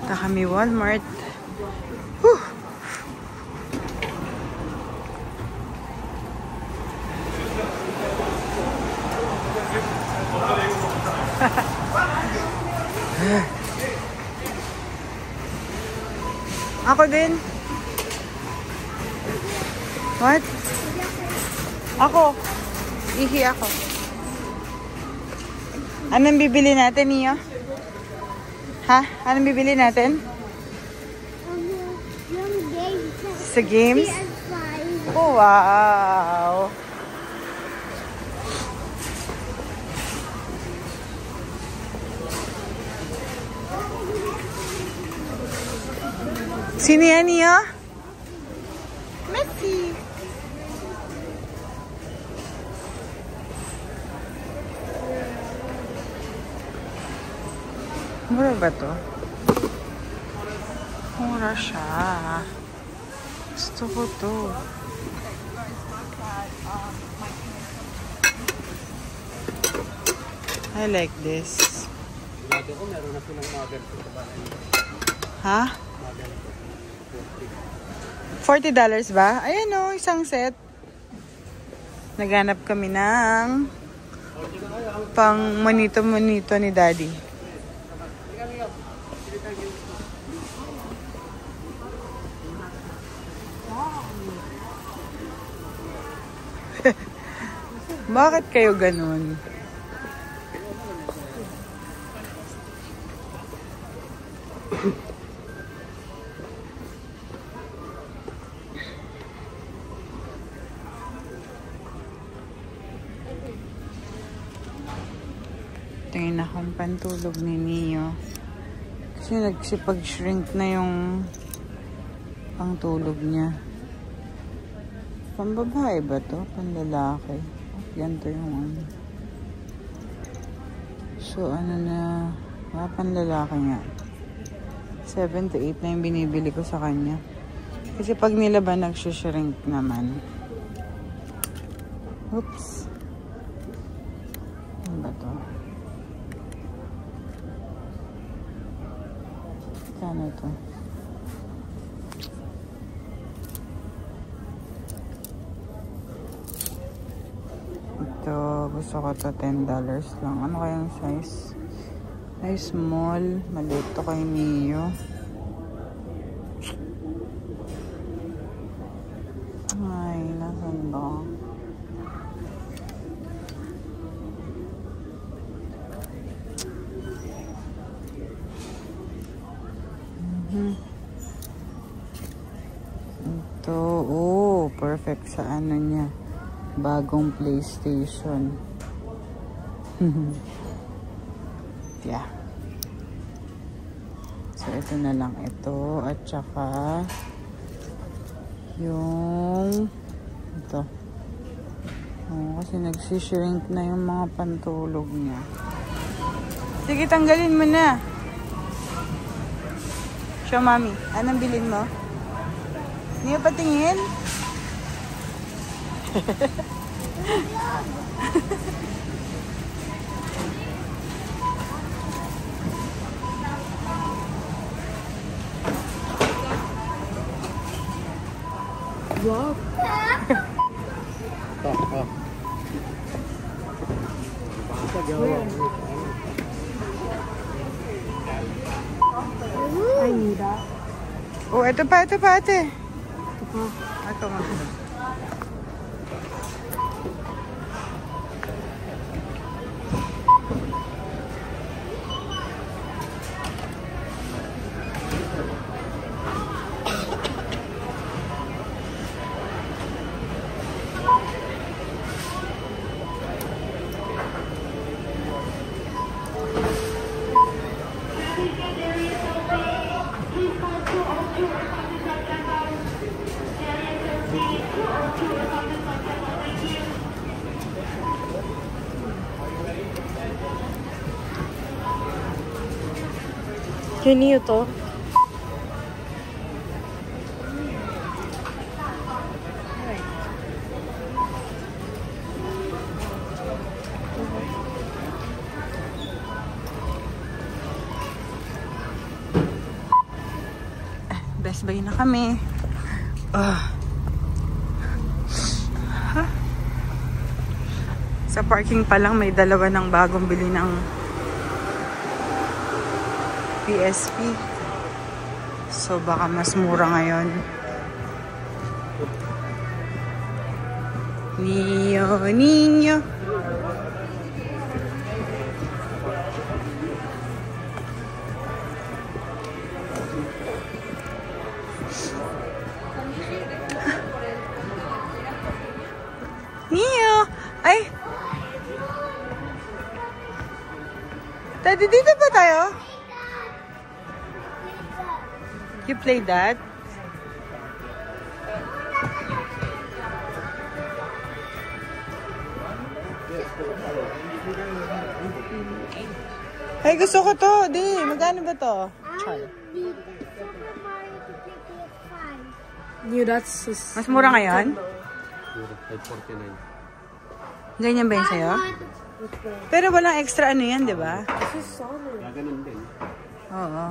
Punta kami Walmart. Whew! Ako din. What? Ako. Ihi ako. Anong bibili natin, Nia? Ha? Anong bibili natin? Yung games. Sa games? Oh, wow! Sino yan, Nia? Messi. Mura ba to? Mura siya. Gusto ko to. I like this. Ha? $40 ba? Ayan o, isang set. Naghanap kami ng pang monito-monito ni Daddy. Bakit kayo ganun? Tingin akong pantulog ni Neo. Kasi nagsipag-shrink na yung pangtulog niya. Pambabae ba to? Panlalaki? Yan to yung ano. So ano na, panlalaki nga. 7 to 8 na yung binibili ko sa kanya. Kasi pag nilaban, nagsishrink naman. Oops. Ano ba to? Kano to? Ito, gusto ko to $10 lang. Ano kayang size? Ay, small. Maliit to kay Neo. Ay, nasan ba? Ito, oh, perfect sa ano niya. Bagong PlayStation. Yeah. So, ito na lang ito. At saka, yung, ito. Oh, kasi nagsishrink na yung mga pantulog niya. Sige, tanggalin mo na. Show, mami. Anong bilhin mo? Hindi mo patingin? Wow. I need that. Oh, ito pa, ate. Ito pa. Ito nga. Kanino to? Best Buy na kami. Sa parking pa lang may dalawa ng bagong bili ng PSP. So baka mas mura ngayon. Niño. Niño. Ay. Daddy, dito ba tayo? You play that? Ay, gusto ko to. Di, magkano ba to? Char. New, that's just... Mas mura ngayon? 549. Ganyan ba yun sa'yo? Pero walang extra ano yan, di ba? This is solid. Ganun din. Oo.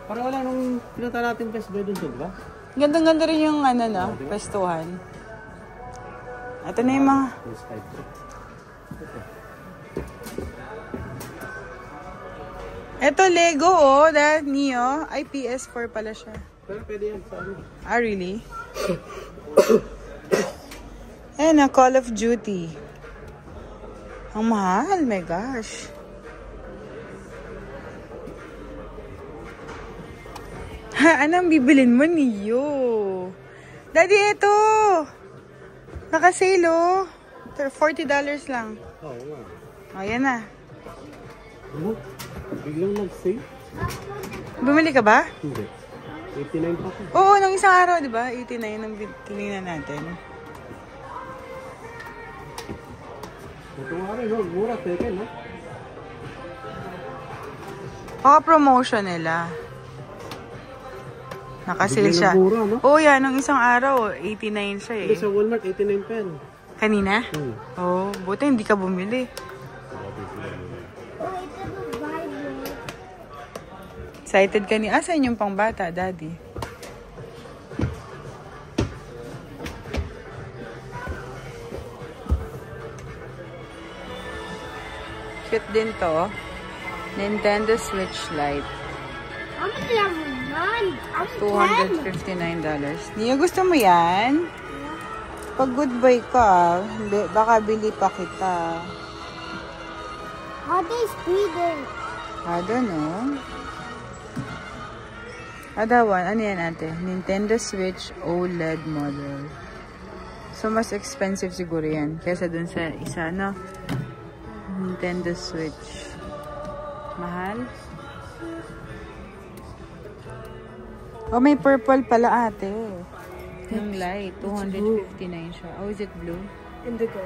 Parang wala nung pinunta natin Best Buy dun, di ba? Gandang-ganda rin yung ano no, pestuhan. Ito na yung mga... Yung Skype. Ito Lego oh, that Neo. Ay, PS4 pala siya. Pero pwede yan sa ano. Ah, really? Ayan na, Call of Duty. Ang mahal, my gosh. Ha, anong bibilin mo, Neo? Daddy, ito! Naka-sale, oh. $40 lang. Oo nga. O, yan na. Ano? Biglang nag-save? Bumili ka ba? Hindi. 89 pa ko. Oo, nung isang araw, di ba? 89 ang tinignan natin. Ito nga rin, no? Mura, teken, no? Baka promotion nila. Nakasale siya. Biglang mura, no? Oo, yan. Nung isang araw, 89 siya eh. Hindi, sa Walmart, 89 pa yan. Kanina? Hmm. Oo, buti hindi ka bumili. Excited ka ni... Asan yung pangbata, Daddy? Cute din to. Nintendo Switch Lite. I'm gonna $259. Niyo, gusto mo yan? Pag good boy ka, baka bili pa kita. How they speed I don't know. Ada one, ano yan ate? Nintendo Switch OLED model. So, mas expensive siguro yan. Kesa dun sa isa, no? Nintendo Switch. Mahal? Oh, may purple pala ate. Yung light, 259 siya. Oh, is it blue? Indigo.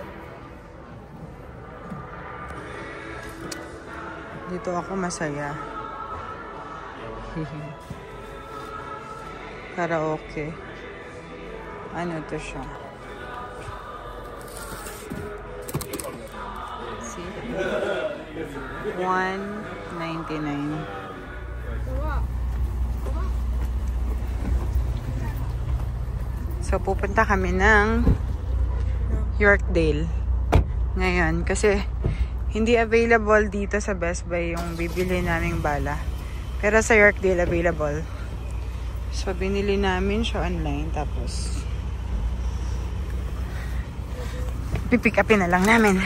Dito ako masaya. Karaoke. Ano to siya? See? $199. So, pupunta kami ng Yorkdale ngayon kasi hindi available dito sa Best Buy yung bibili naming bala. Pero sa Yorkdale available. So, binili namin siya online. Tapos, pipick upin na lang namin.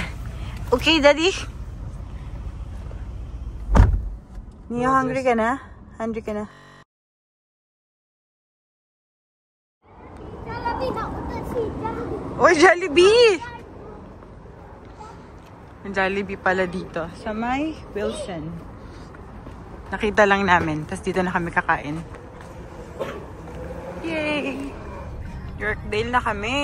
Okay, Daddy? Niyo, hungry ka na? Hungry ka na? Oh, Jollibee! Jollibee pala dito. Sa may Wilson. Nakita lang namin. Tapos dito na kami kakain. Yay! Yorkdale na kami.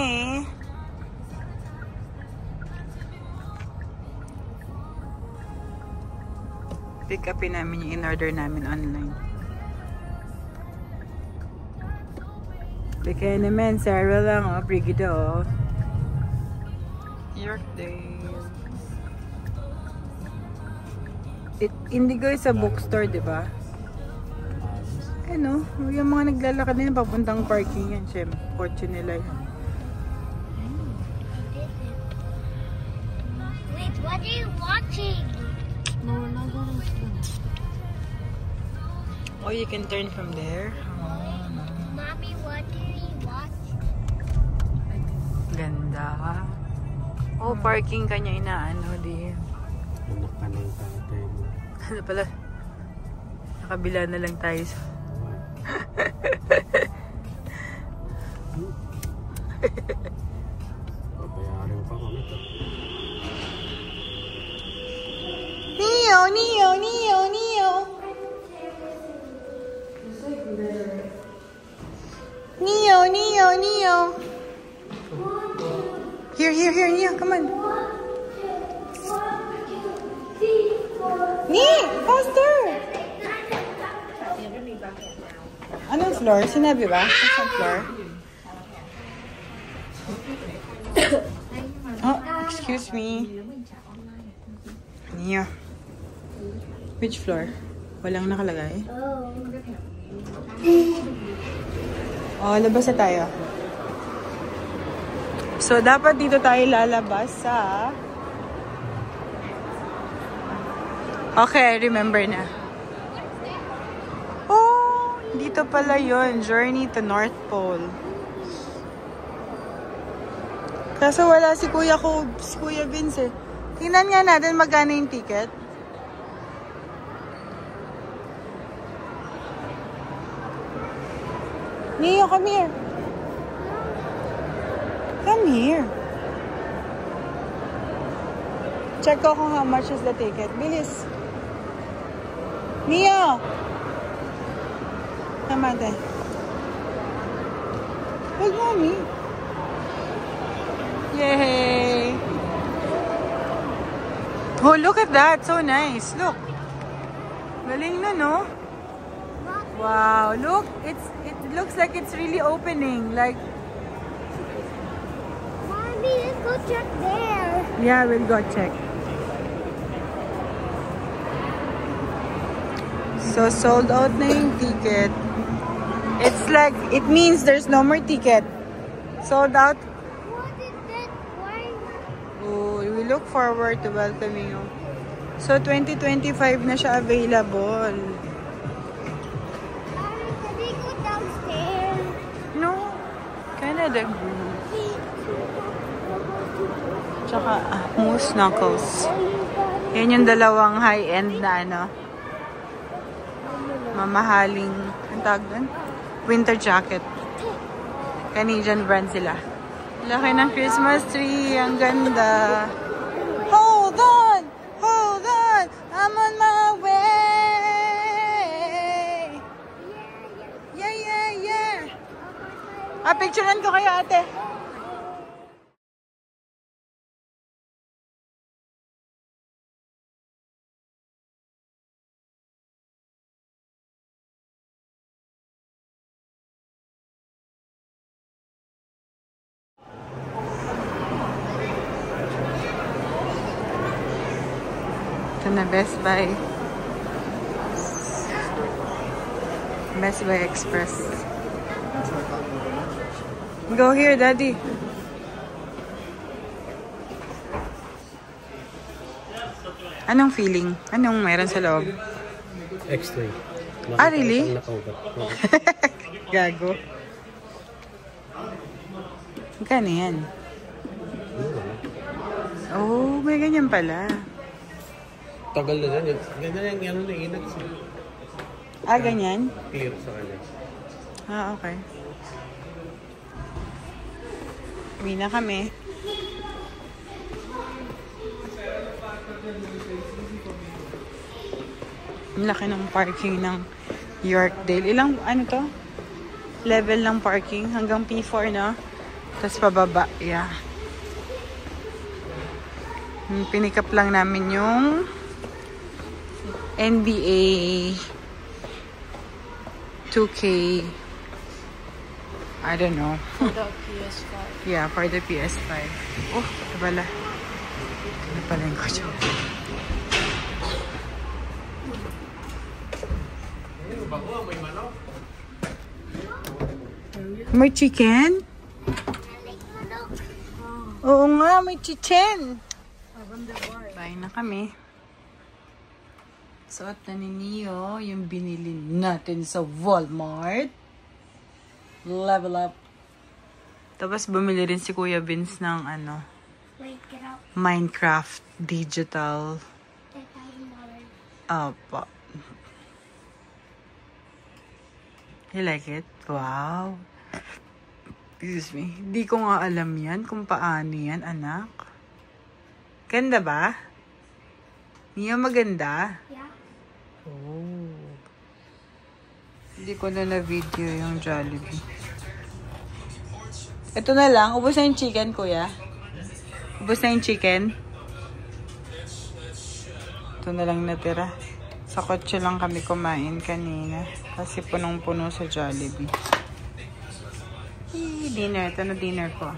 Pick upin namin yung in-order namin online. Kaya naman, Sarah lang, oh, Brigida, oh. Yorkdale. Indigo is a bookstore, di ba? Ano, yung mga naglalakad na yun, papuntang parking yan. Siyempre, kotse nila yan. Wait, what are you watching? No, we're not going to school. Oh, you can turn from there. Mommy, what do you watch? Ganda. Oh, parking kanya inaano din. Anak ka ng tatay mo. Ano pala? Nakabila na lang tayo sa... Papayarin pa kami to. Neo, Neo, Neo, Neo. Neo, Neo, Neo. Here, Neo, come on. Neo, faster. Anong floor? Sinabi ba? Anong floor? Oh, excuse me. Neo. Which floor? Walang nakalagay? Oh, labas na tayo. So, dapat dito tayo lalabas sa... Okay, remember na. Oh, dito pala yun. Journey to North Pole. Kaso wala si Kuya Vince eh. Tingnan nga natin magkano yung ticket. Neo, come here. Come here. Check ko kung how much is the ticket. Bilis. Neo! Tama tayo. Huwag mommy. Yay! Oh, look at that. So nice. Look. Galing na, no? Wow, look. It looks like it's really opening. Like, Mommy, let's go check there. yeah, we'll go check. So, sold out na yung ticket. It's like, it means there's no more ticket. Sold out. What is that? Why? Oh, we look forward to welcoming you. So, 2025 na siya available. Can we go downstairs? No. Canada Goose. Tsaka Moose Knuckles. Yan yung dalawang high-end na ano. Mamahaling, ang tawag doon? Winter jacket. Canadian brand sila. Laki ng Christmas tree. Ang ganda. Hold on! Hold on! I'm on my way! Yeah! Picturean ko kayo, ate. Ito na, Best Buy. Best Buy Express. Go here, Daddy. Anong feeling? Anong meron sa loob? X-ray. Really? Gago. Magkano yan? Oh, may ganyan pala. Tagal na yan. Ganyan yung ano na inat. Ganyan? Clear sa kanya. Okay. Uwi na kami. Ang laki ng parking ng Yorkdale. Ilang, ano to? Level ng parking. Hanggang P4, no? Tapos pababa. Yeah. Pinikap lang namin yung NBA 2K. I don't know. For the PS5. Yeah, for the PS5. Oh, ito pala. Ito pala yung kotse. May chicken? Oo nga, may chicken. Bye na kami. Suot na ni Neo yung binili natin sa Walmart. Level up. Tapos bumili rin si Kuya Vince ng ano, Minecraft digital. Apa. You like it? Wow. Excuse me. Hindi ko nga alam yan kung paano yan, anak. Ganda ba? Niya maganda? Yeah. Oh. Hindi ko na video yung Jollibee. Ito na lang. Ubus na yung chicken, kuya. Ubus na yung chicken. Ito na lang natira. Sa kotse lang kami kumain kanina. Kasi punong-puno sa Jollibee. Dinner. Ito na dinner ko.